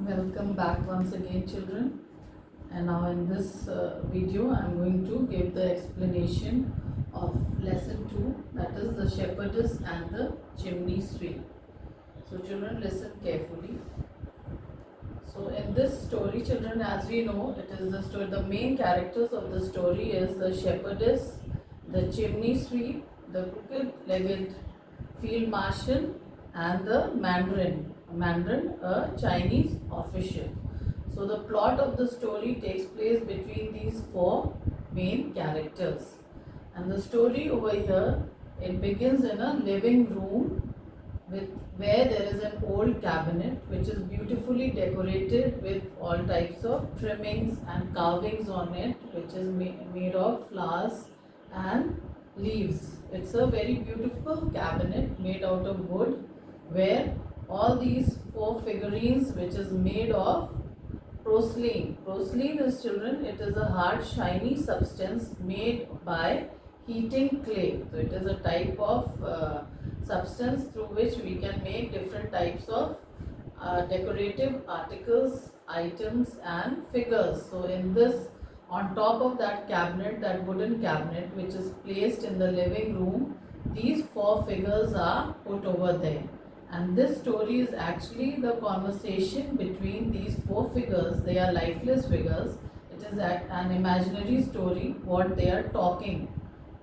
Welcome back once again, children. And now in this video I am going to give the explanation of lesson 2, that is the shepherdess and the chimney sweep. So children, listen carefully. So in this story, children, as we know, it is the story, the main characters of the story is the shepherdess, the chimney sweep, the crooked-legged field marshal, and the mandarin, a Chinese official. So the plot of the story takes place between these four main characters. And the story over here, it begins in a living room where there is an old cabinet which is beautifully decorated with all types of trimmings and carvings on it, which is made of flowers and leaves. It's a very beautiful cabinet made out of wood where all these four figurines, which is made of porcelain. Porcelain is, children, it is a hard shiny substance made by heating clay. So it is a type of substance through which we can make different types of decorative articles, items and figures. So in this, on top of that cabinet, that wooden cabinet which is placed in the living room, these four figures are put over there. And this story is actually the conversation between these four figures. They are lifeless figures. It is an imaginary story, what they are talking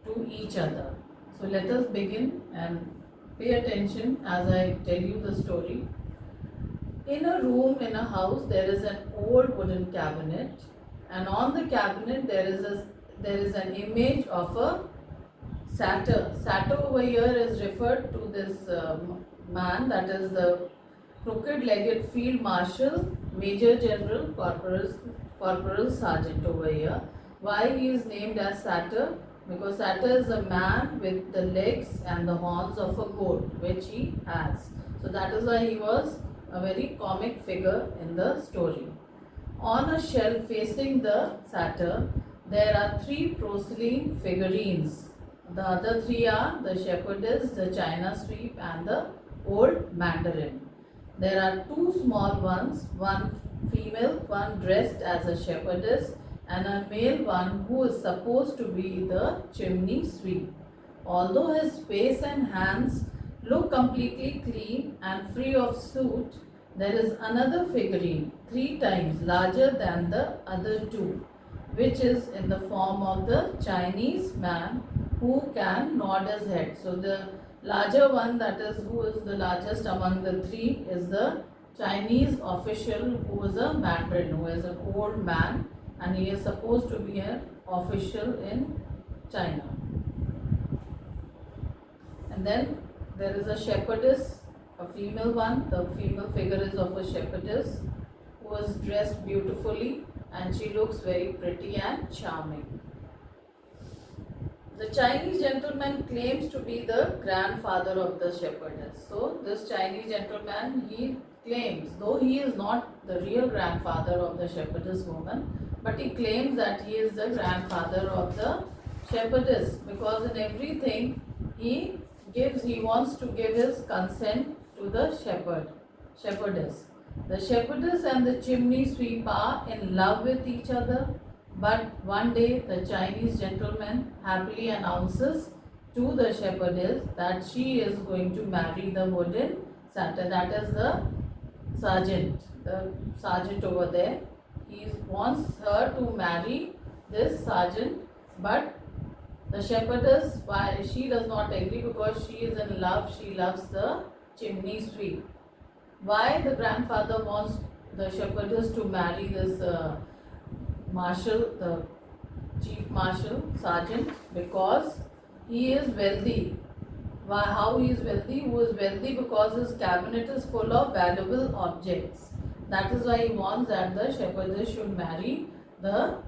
to each other. So let us begin and pay attention as I tell you the story. In a room in a house, there is an old wooden cabinet, and on the cabinet there is an image of a satyr. Satyr over here is referred to this man, that is the crooked-legged field marshal, Major General Corporal Sergeant over here. Why he is named as satyr? Because satyr is a man with the legs and the horns of a goat, which he has. So that is why he was a very comic figure in the story. On a shelf facing the satyr, there are three porcelain figurines. The other three are the shepherdess, the china sweep and the old mandarin. There are two small ones, one female, one dressed as a shepherdess, and a male one who is supposed to be the chimney sweep. Although his face and hands look completely clean and free of soot, there is another figurine 3 times larger than the other two, which is in the form of the Chinese man who can nod his head. So the larger one, that is who is the largest among the three, is the Chinese official who is a mandarin, who is an old man, and he is supposed to be an official in China. And then there is a shepherdess, a female one. The female figure is of a shepherdess who is dressed beautifully and she looks very pretty and charming. The Chinese gentleman claims to be the grandfather of the shepherdess. So this Chinese gentleman, he claims, though he is not the real grandfather of the shepherdess woman, but he claims that he is the grandfather of the shepherdess, because in everything he wants to give his consent to the shepherdess. The shepherdess and the chimney sweep are in love with each other. But one day the Chinese gentleman happily announces to the shepherdess that she is going to marry the wooden satyr, that is the sergeant over there. He wants her to marry this sergeant, but the shepherdess, why she does not agree, because she is in love, she loves the chimney sweep. Why the grandfather wants the shepherdess to marry this marshal, the chief marshal, sergeant? Because he is wealthy. Why? How he is wealthy? Who is wealthy? Because his cabinet is full of valuable objects. That is why he wants that the shepherdess should marry the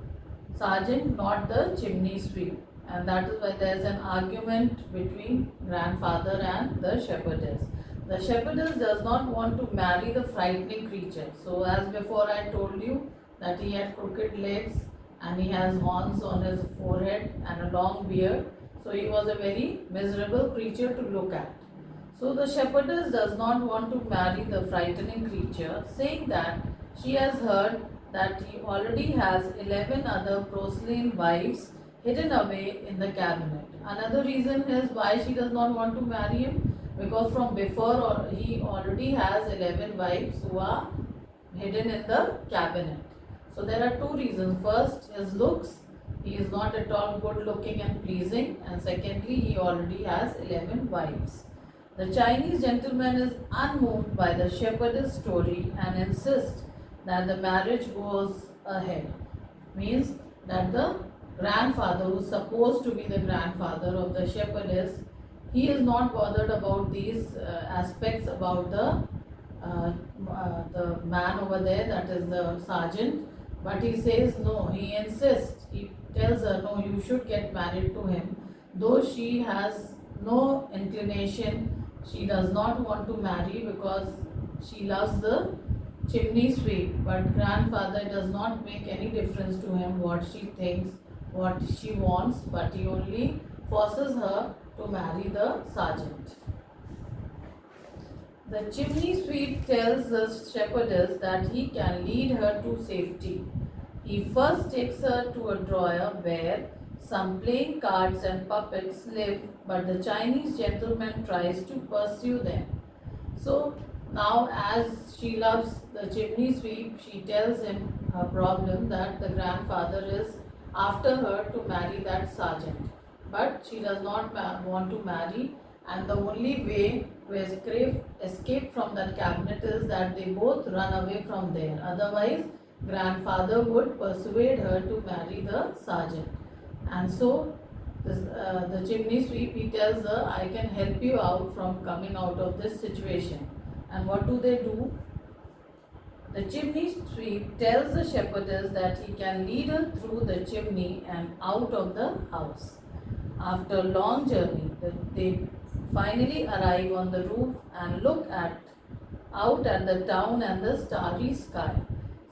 sergeant, not the chimney sweep. And that is why there is an argument between grandfather and the shepherdess. The shepherdess does not want to marry the frightening creature. So as before I told you, that he had crooked legs and he has horns on his forehead and a long beard. So he was a very miserable creature to look at. So the shepherdess does not want to marry the frightening creature, saying that she has heard that he already has 11 other porcelain wives hidden away in the cabinet. Another reason is why she does not want to marry him, because from before he already has 11 wives who are hidden in the cabinet. So there are two reasons. First, his looks. He is not at all good looking and pleasing, and secondly, he already has 11 wives. The Chinese gentleman is unmoved by the shepherdess story and insists that the marriage goes ahead. Means that the grandfather, who is supposed to be the grandfather of the shepherdess, he is not bothered about these aspects about the man over there, that is the sergeant. But he says no, he insists, he tells her no, you should get married to him. Though she has no inclination, she does not want to marry because she loves the chimney sweep. But grandfather does not make any difference to him what she thinks, what she wants, but he only forces her to marry the sergeant. The chimney sweep tells the shepherdess that he can lead her to safety. He first takes her to a drawer where some playing cards and puppets live, but the Chinese gentleman tries to pursue them. So now, as she loves the chimney sweep, she tells him her problem, that the grandfather is after her to marry that sergeant. But she does not want to marry, and the only way to escape from that cabinet is that they both run away from there. Otherwise, grandfather would persuade her to marry the sergeant. And so the chimney sweep, he tells her, I can help you out from coming out of this situation. And what do they do? The chimney sweep tells the shepherdess that he can lead her through the chimney and out of the house. After a long journey, they finally arrive on the roof and look out at the town and the starry sky.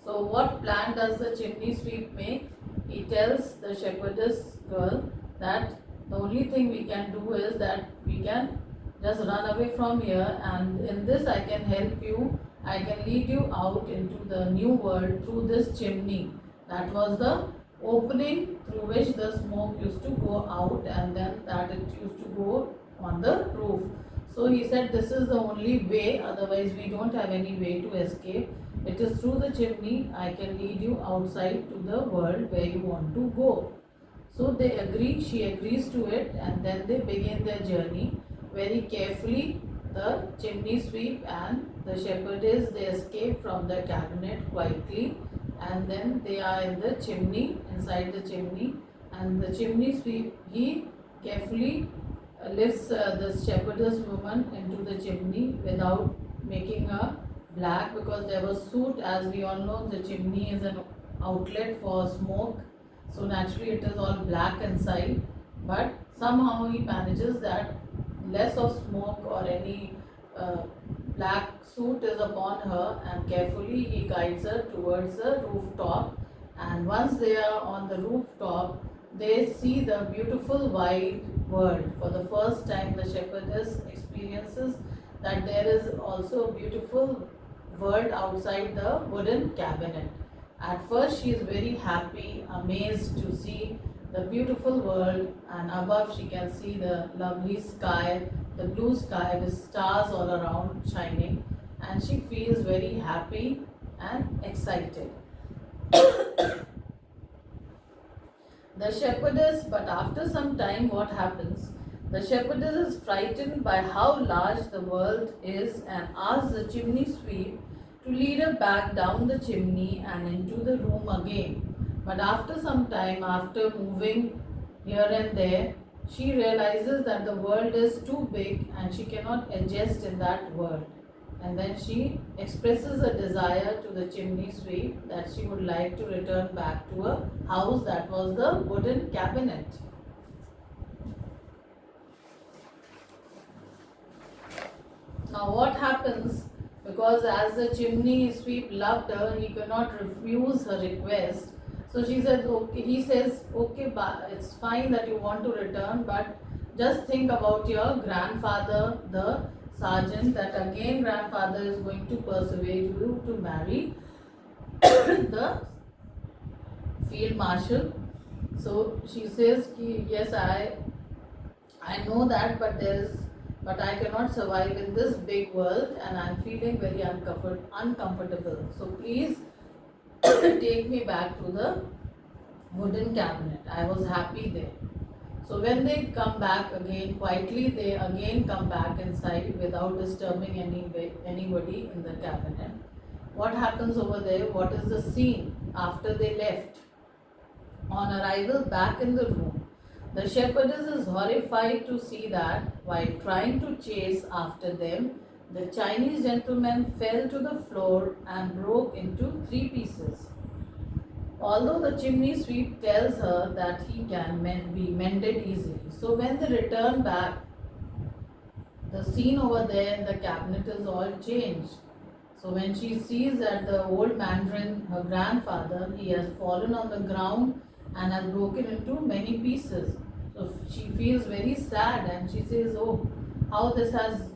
So what plan does the chimney sweep make? He tells the shepherdess girl that the only thing we can do is that we can just run away from here, and in this I can help you. I can lead you out into the new world through this chimney. That was the opening through which the smoke used to go out, and then that it used to go on the roof. So he said this is the only way, otherwise we don't have any way to escape. It is through the chimney I can lead you outside to the world where you want to go. So they agree, she agrees to it, and then they begin their journey. Very carefully, the chimney sweep and the shepherdess, they escape from the cabinet quietly, and then they are in the chimney, inside the chimney, and the chimney sweep, he carefully lifts the shepherdess woman into the chimney without making her black, because there was soot. As we all know, the chimney is an outlet for smoke, so naturally it is all black inside, but somehow he manages that less of smoke or any black soot is upon her, and carefully he guides her towards the rooftop. And once they are on the rooftop, they see the beautiful wide world. For the first time, the shepherdess experiences that there is also a beautiful world outside the wooden cabinet. At first, she is very happy, amazed to see the beautiful world, and above she can see the lovely sky, the blue sky with stars all around shining, and she feels very happy and excited. The shepherdess, but after some time, what happens? The shepherdess is frightened by how large the world is and asks the chimney sweep to lead her back down the chimney and into the room again. But after some time, after moving here and there, she realizes that the world is too big and she cannot adjust in that world. And then she expresses a desire to the chimney sweep that she would like to return back to a house that was the wooden cabinet. Now what happens? Because as the chimney sweep loved her, he could not refuse her request. So she says, okay, he says, okay, it's fine that you want to return, but just think about your grandfather, the sergeant, that again grandfather is going to persuade you to marry the field marshal. So she says, yes, I know that, but I cannot survive in this big world, and I'm feeling very uncomfortable. So please take me back to the wooden cabinet. I was happy there. So when they come back again quietly, they again come back inside without disturbing anybody in the cabinet. What happens over there? What is the scene after they left? On arrival back in the room, the shepherdess is horrified to see that while trying to chase after them, the Chinese gentleman fell to the floor and broke into 3 pieces. Although the chimney sweep tells her that he can be mended easily. So when they return back, the scene over there in the cabinet is all changed. So when she sees that the old mandarin, her grandfather, he has fallen on the ground and has broken into many pieces. So she feels very sad and she says, oh, how this has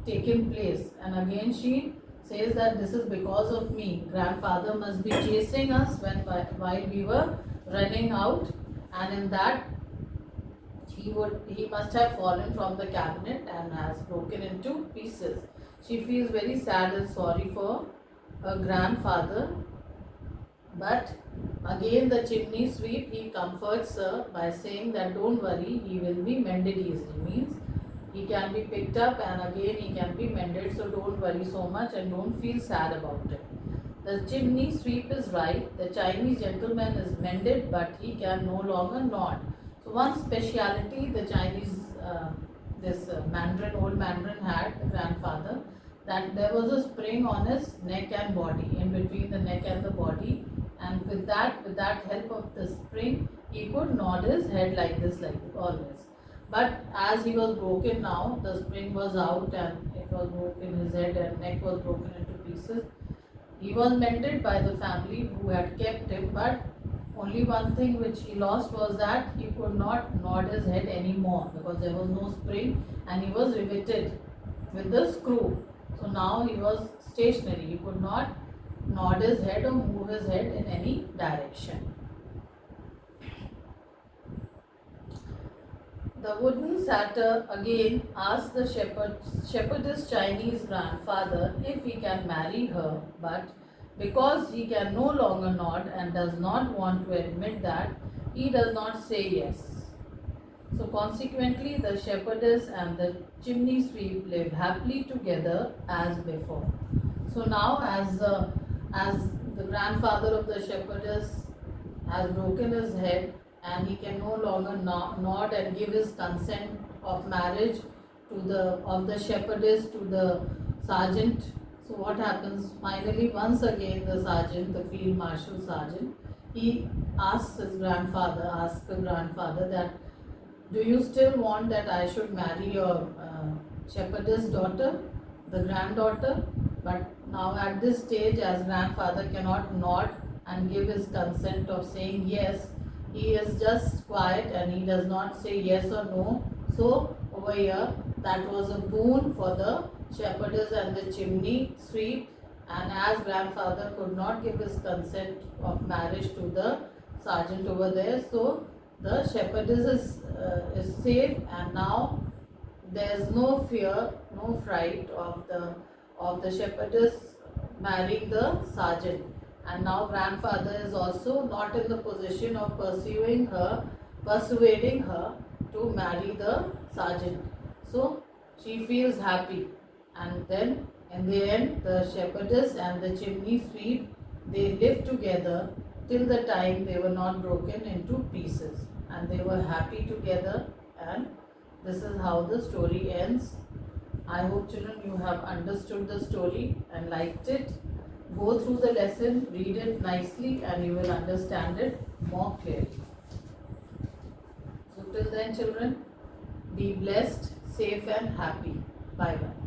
taken place. And again she says that this is because of me. Grandfather must be chasing us while we were running out, and in that he must have fallen from the cabinet and has broken into pieces. She feels very sad and sorry for her grandfather. But again the chimney sweep, he comforts her by saying that don't worry, he will be mended easily. Means he can be picked up and again he can be mended, so don't worry so much and don't feel sad about it. The chimney sweep is right. The Chinese gentleman is mended, but he can no longer nod. So one speciality the Chinese, old mandarin had, the grandfather, that there was a spring on his neck and body, in between the neck and the body, and with that help of the spring, he could nod his head like this always. But as he was broken now, the spring was out and it was broken, his head and neck was broken into pieces. He was mended by the family who had kept him, but only one thing which he lost was that he could not nod his head anymore because there was no spring and he was riveted with the screw. So now he was stationary. He could not nod his head or move his head in any direction. The wooden satyr again asks the shepherdess Chinese grandfather if he can marry her, but because he can no longer nod and does not want to admit that, he does not say yes. So consequently, the shepherdess and the chimney sweep live happily together as before. So now as the grandfather of the shepherdess has broken his head, and he can no longer nod and give his consent of marriage of the shepherdess to the sergeant. So what happens? Finally, once again, the sergeant, the field marshal sergeant, he asks the grandfather that, do you still want that I should marry your shepherdess daughter, the granddaughter? But now at this stage, as grandfather cannot nod and give his consent of saying yes, he is just quiet and he does not say yes or no. So over here, that was a boon for the shepherdess and the chimney sweep, and as grandfather could not give his consent of marriage to the sergeant over there, so the shepherdess is safe, and now there is no fear, no fright of the shepherdess marrying the sergeant. And now grandfather is also not in the position of persuading her to marry the sergeant. So she feels happy, and then in the end the shepherdess and the chimney sweep, they lived together till the time they were not broken into pieces, and they were happy together, and this is how the story ends. I hope children you have understood the story and liked it. Go through the lesson, read it nicely, and you will understand it more clearly. So till then children, be blessed, safe and happy. Bye bye.